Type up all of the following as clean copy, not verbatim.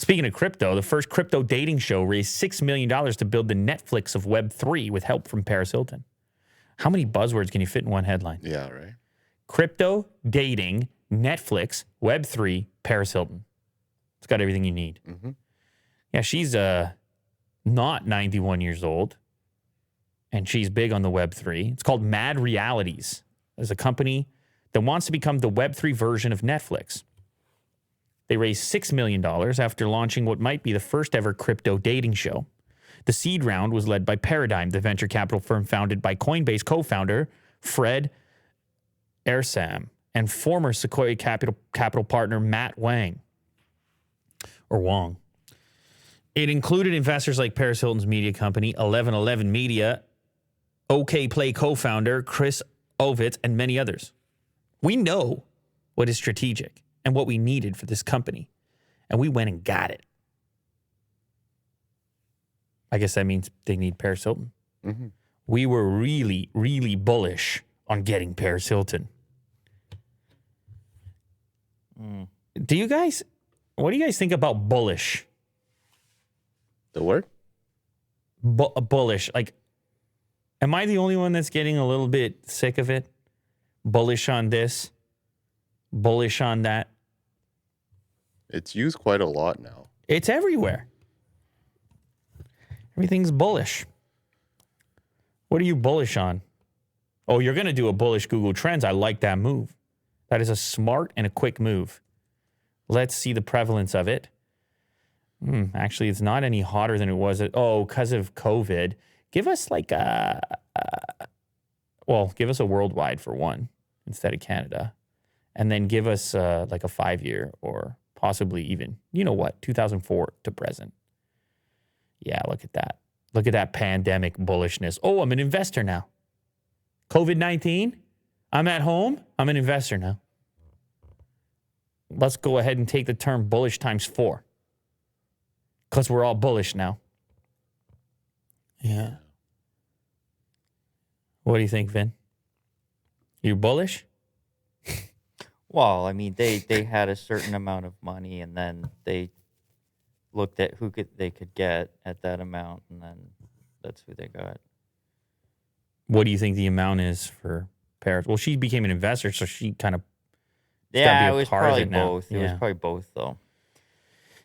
Speaking of crypto, the first crypto dating show raised $6 million to build the Netflix of Web3 with help from Paris Hilton. How many buzzwords can you fit in one headline? Yeah, right. Crypto, dating, Netflix, Web3, Paris Hilton. It's got everything you need. Mm-hmm. Yeah, she's not 91 years old, and she's big on the Web3. It's called Mad Realities. There's a company that wants to become the Web3 version of Netflix. They raised $6 million after launching what might be the first ever crypto dating show. The seed round was led by Paradigm, the venture capital firm founded by Coinbase co-founder Fred Ehrsam and former Sequoia capital partner Matt Wang. Or Wong. It included investors like Paris Hilton's media company, 1111 Media, OK Play co-founder Chris Ovitz, and many others. We know what is strategic and what we needed for this company, and we went and got it. I guess that means they need Paris Hilton. Mm-hmm. We were really, really bullish on getting Paris Hilton. What do you guys think about bullish? The word? Bullish. Like, am I the only one that's getting a little bit sick of it? Bullish on this, bullish on that. It's used quite a lot now. It's everywhere. Everything's bullish. What are you bullish on? Oh, you're going to do a bullish Google Trends. I like that move. That is a smart and a quick move. Let's see the prevalence of it. Actually, it's not any hotter than it was. Because of COVID. Give us like give us a worldwide for one instead of Canada. And then give us like a 5-year or possibly even, 2004 to present. Yeah, look at that. Look at that pandemic bullishness. Oh, I'm an investor now. COVID-19, I'm at home. I'm an investor now. Let's go ahead and take the term bullish times 4. Because we're all bullish now. Yeah. What do you think, Vin? You bullish? Well, I mean, they had a certain amount of money, and then they looked at who they could get at that amount, and then that's who they got. What do you think the amount is for Paris? Well, she became an investor, so she kind of it was probably both. It was probably both, though.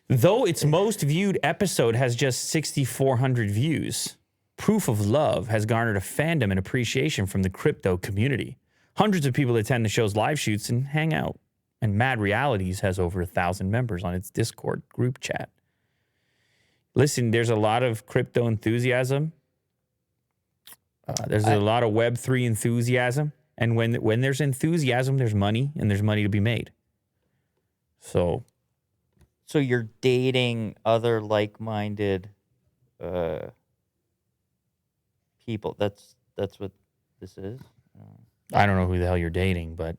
Though its most viewed episode has just 6,400 views, Proof of Love has garnered a fandom and appreciation from the crypto community. Hundreds of people attend the show's live shoots and hang out. And Mad Realities has over 1,000 members on its Discord group chat. Listen, there's a lot of crypto enthusiasm. There's a lot of Web3 enthusiasm. And when there's enthusiasm, there's money, and there's money to be made. So you're dating other like-minded people. That's what this is. I don't know who the hell you're dating, but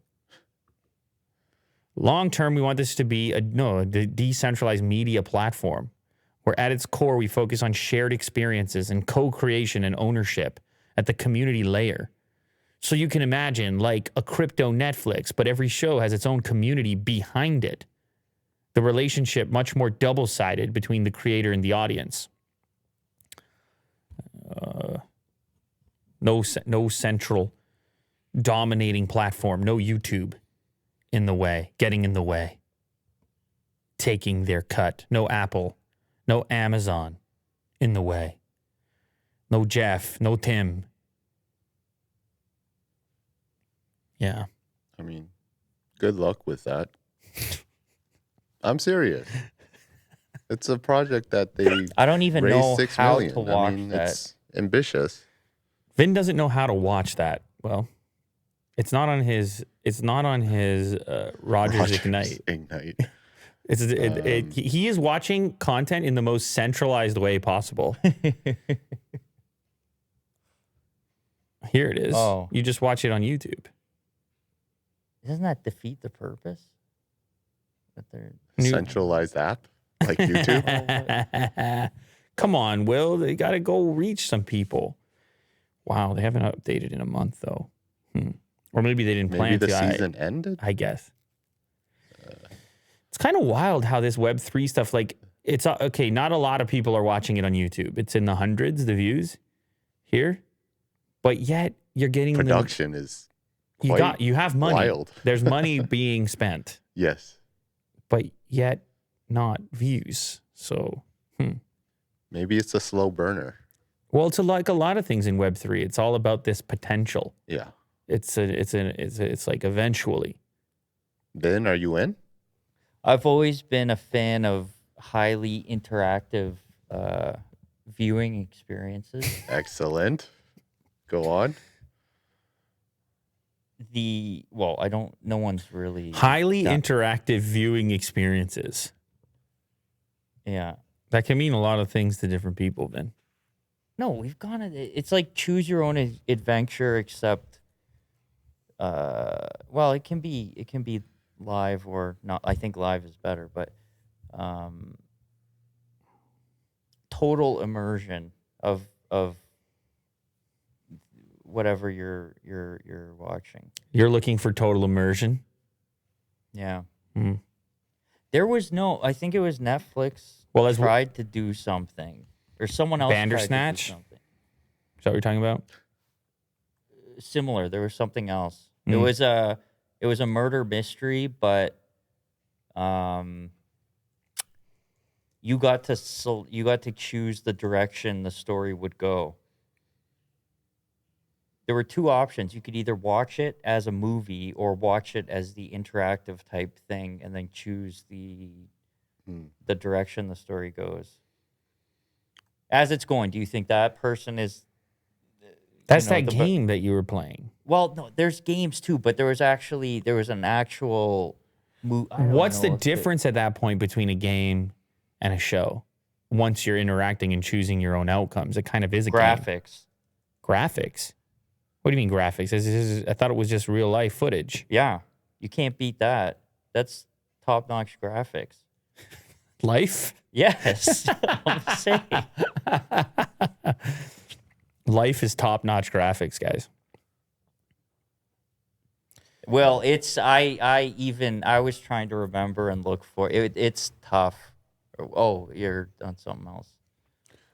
long-term, we want this to be a decentralized media platform where at its core, we focus on shared experiences and co-creation and ownership at the community layer. So you can imagine like a crypto Netflix, but every show has its own community behind it. The relationship much more double-sided between the creator and the audience. No central dominating platform. No YouTube in the way, getting in the way, taking their cut. No Apple, no Amazon in the way. No Jeff, no Tim. Yeah. I mean, good luck with that. I'm serious. It's a project that they I don't even raised know $6 how million. to watch that. It's ambitious. Vin doesn't know how to watch that. Well, it's not on his Rogers Ignite. He is watching content in the most centralized way possible. Here it is. Oh. You just watch it on YouTube. Doesn't that defeat the purpose? Centralized app like YouTube. Come on, Will. They got to go reach some people. Wow, they haven't updated in a month, though. Or maybe they didn't plan to. Maybe the season ended? I guess. It's kind of wild how this Web3 stuff, like, it's okay. Not a lot of people are watching it on YouTube. It's in the hundreds, the views here, but yet you're getting Production is you have money. wild. There's money being spent, Yes. but yet not views. So, Maybe it's a slow burner. well, it's like a lot of things in Web3. It's all about this potential. Yeah. It's like eventually. Then are you in? I've always been a fan of highly interactive viewing experiences. Excellent. Go on. I don't. No one's really Highly done- interactive viewing experiences. Yeah. That can mean a lot of things to different people, Vin. No, we've gone. It's like choose your own adventure, except. Well, it can be live or not. I think live is better, but total immersion of whatever you're watching. You're looking for total immersion. Yeah. Hmm. There was no. I think it was Netflix. Well, as tried to do something, or someone else Bandersnatch? tried to do something Is that what you're talking about? similar. There was something else. Mm. It was a murder mystery, but you got to choose the direction the story would go. There were two options. You could either watch it as a movie or watch it as the interactive type thing, and then choose the direction the story goes. As it's going, do you think that person is? That's that game that you were playing. Well, no, there's games too, but there was an actual movie. What's the difference at that point between a game and a show? Once you're interacting and choosing your own outcomes, it kind of is a game. Graphics? Graphics? What do you mean graphics? I thought it was just real life footage. Yeah, you can't beat that. That's top-notch graphics. Life? Yes, I'm saying. Life is top-notch graphics, guys. Well, it's I was trying to remember and look for it. It's tough. Oh, you're on something else.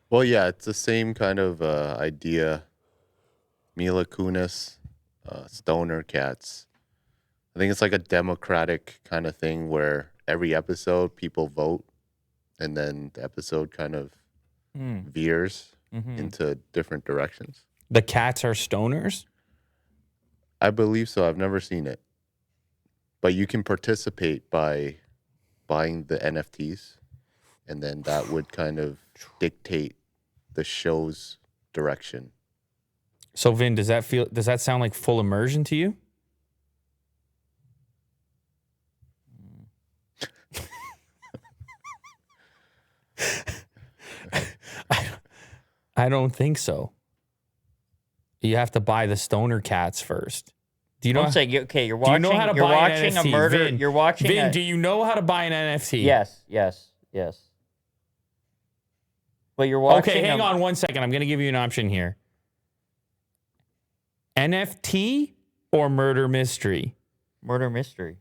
Well, yeah, it's the same kind of idea. Mila Kunis, Stoner Cats. I think it's like a democratic kind of thing where every episode people vote, and then the episode kind of veers into different directions. The cats are stoners? I believe so. I've never seen it. But you can participate by buying the NFTs, and then that would kind of dictate the show's direction. So, Vin, does that sound like full immersion to you? I don't think so. You have to buy the stoner cats first. Do you know? I'm saying, okay, you're Do watching. you know how to you're buy watching an NFT? a murder. Vin, You're watching. Vin, do you know how to buy an NFT? Yes. But you're watching. Okay, hang on 1 second. I'm going to give you an option here. NFT or murder mystery? Murder mystery.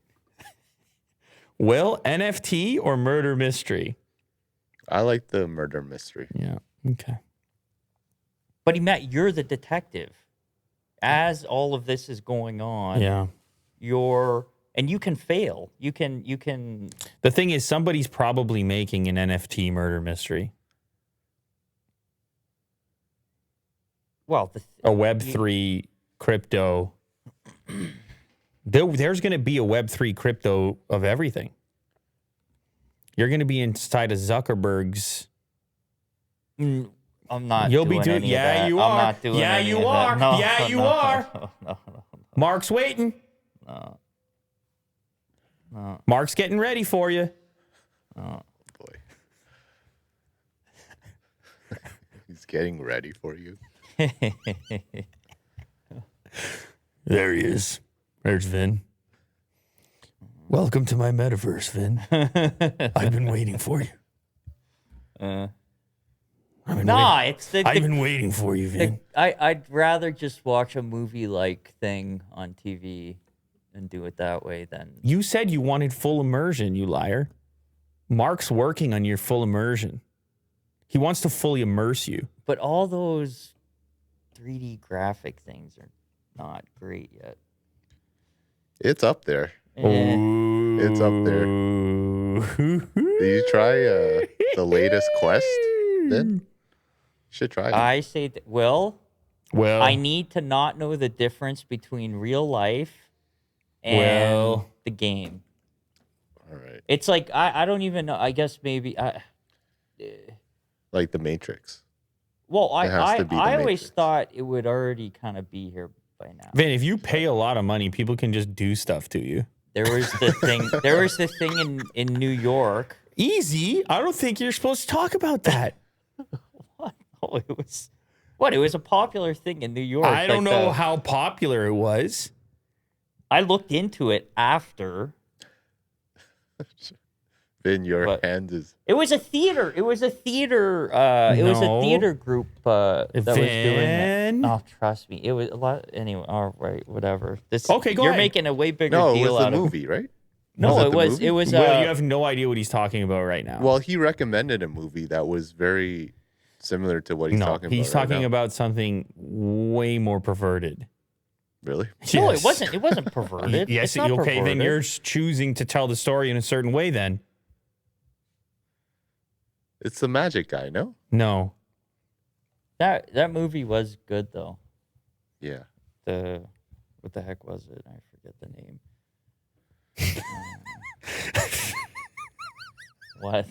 Will, NFT or murder mystery? I like the murder mystery. Yeah. Okay. But you're the detective. As all of this is going on, Yeah. and you can fail. You can. The thing is, somebody's probably making an NFT murder mystery. Well, A Web3 crypto. There's going to be a Web3 crypto of everything. You're going to be inside of Zuckerberg's. I'm not. You'll doing be doing. any Yeah, of that. you I'm are. not doing Yeah, any you of are. that. No, Yeah, you no, are. No. Mark's waiting. No. Mark's getting ready for you. Boy. He's getting ready for you. There he is. There's Vin. Welcome to my metaverse, Vin. I've been waiting for you. I've been waiting for you, Vin. I'd rather just watch a movie-like thing on TV and do it that way than. You said you wanted full immersion, you liar. Mark's working on your full immersion. He wants to fully immerse you. But all those 3D graphic things are not great yet. It's up there. Eh. It's up there. Did you try the latest Quest? Then should try it. I say, well, Well, I need to not know the difference between real life and the game. All right. It's like, I don't even know. I guess maybe. Like the Matrix. Well, It has to be the I always Matrix. thought it would already kind of be here by now. Vin, if you pay a lot of money, people can just do stuff to you. There was the thing. There was the thing in New York. Easy. I don't think you're supposed to talk about that. What? Oh, it was. What? It was a popular thing in New York. I don't like know how popular it was. I looked into it after. Then your What? hand is. It was a theater. It was a theater. It was a No. theater group that was doing Vin? that. Oh, trust me. It was a lot. Anyway, all right, whatever. This. Okay, go You're ahead. making a way bigger No, it deal was the out of movie, right? No, Was it the was. movie? It was. Will, you have no idea what he's talking about right now. Well, he recommended a movie that was very similar to what he's talking about. he's right talking now. about something way more perverted. Really? No, Yes. it wasn't. It wasn't perverted. Yes, It's not okay, then perverted. you're choosing to tell the story in a certain way then. It's the magic guy, no? No. That movie was good though. Yeah. What the heck was it? I forget the name. What?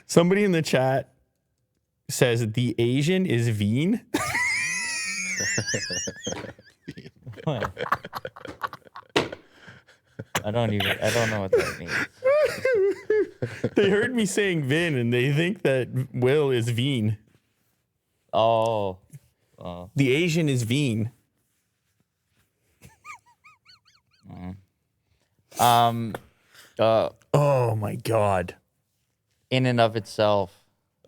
Somebody in the chat says the Asian is Veen. What? I don't know what that means. They heard me saying Vin and they think that Will is Veen. Oh. The Asian is Veen. Oh my God. In and of itself.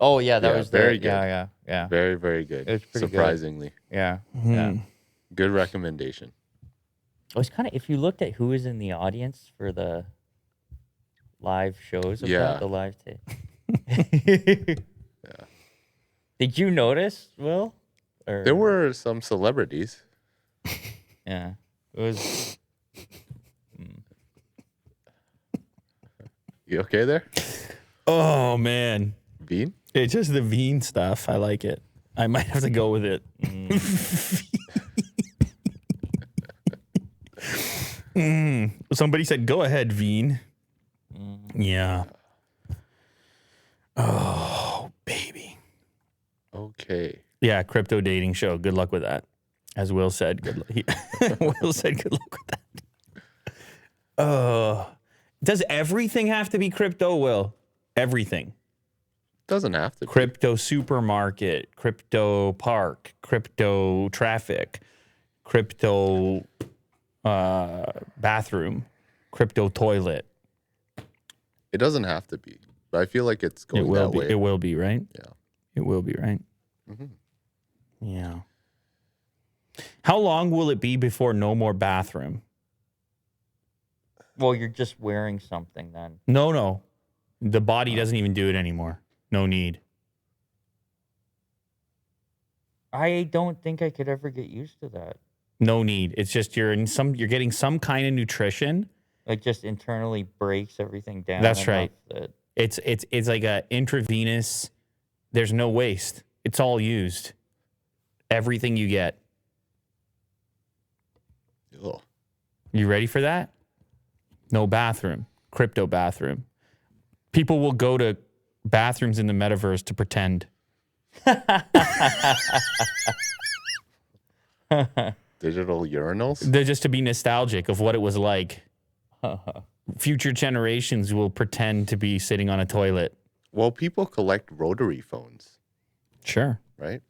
Oh yeah, that Yeah, was very the, good. yeah. Very, very good. It was pretty good. Surprisingly. Yeah. Hmm. Yeah. Good recommendation. It was kind of, if you looked at who was in the audience for the live shows of Yeah. that, the live tape. Did you notice, Will? Or, There were some celebrities. Yeah. It was. You okay there? Oh man. Bean? It's just the Veen stuff. I like it. I might have to go with it. Somebody said, go ahead, Veen. Yeah. Oh, baby. Okay. Yeah, crypto dating show. Good luck with that. As Will said, good Will said, good luck with that. Does everything have to be crypto, Will? Everything. Doesn't have to be. Crypto supermarket, crypto park, crypto traffic, crypto bathroom, crypto toilet. It doesn't have to be. But I feel like it's going It will that be. way. It will be, right? Yeah. It will be, right? Mhm. Yeah. How long will it be before no more bathroom? Well, you're just wearing something then. No. The body doesn't even do it anymore. No need. I don't think I could ever get used to that. No need. It's just you're getting some kind of nutrition. It just internally breaks everything down. That's enough right. that- It's like a intravenous. There's no waste. It's all used. Everything you get. Ugh. You ready for that? No bathroom. Crypto bathroom. People will go to bathrooms in the metaverse to pretend. Digital urinals? They're just to be nostalgic of what it was like. Future generations will pretend to be sitting on a toilet. Well, people collect rotary phones, Sure. right?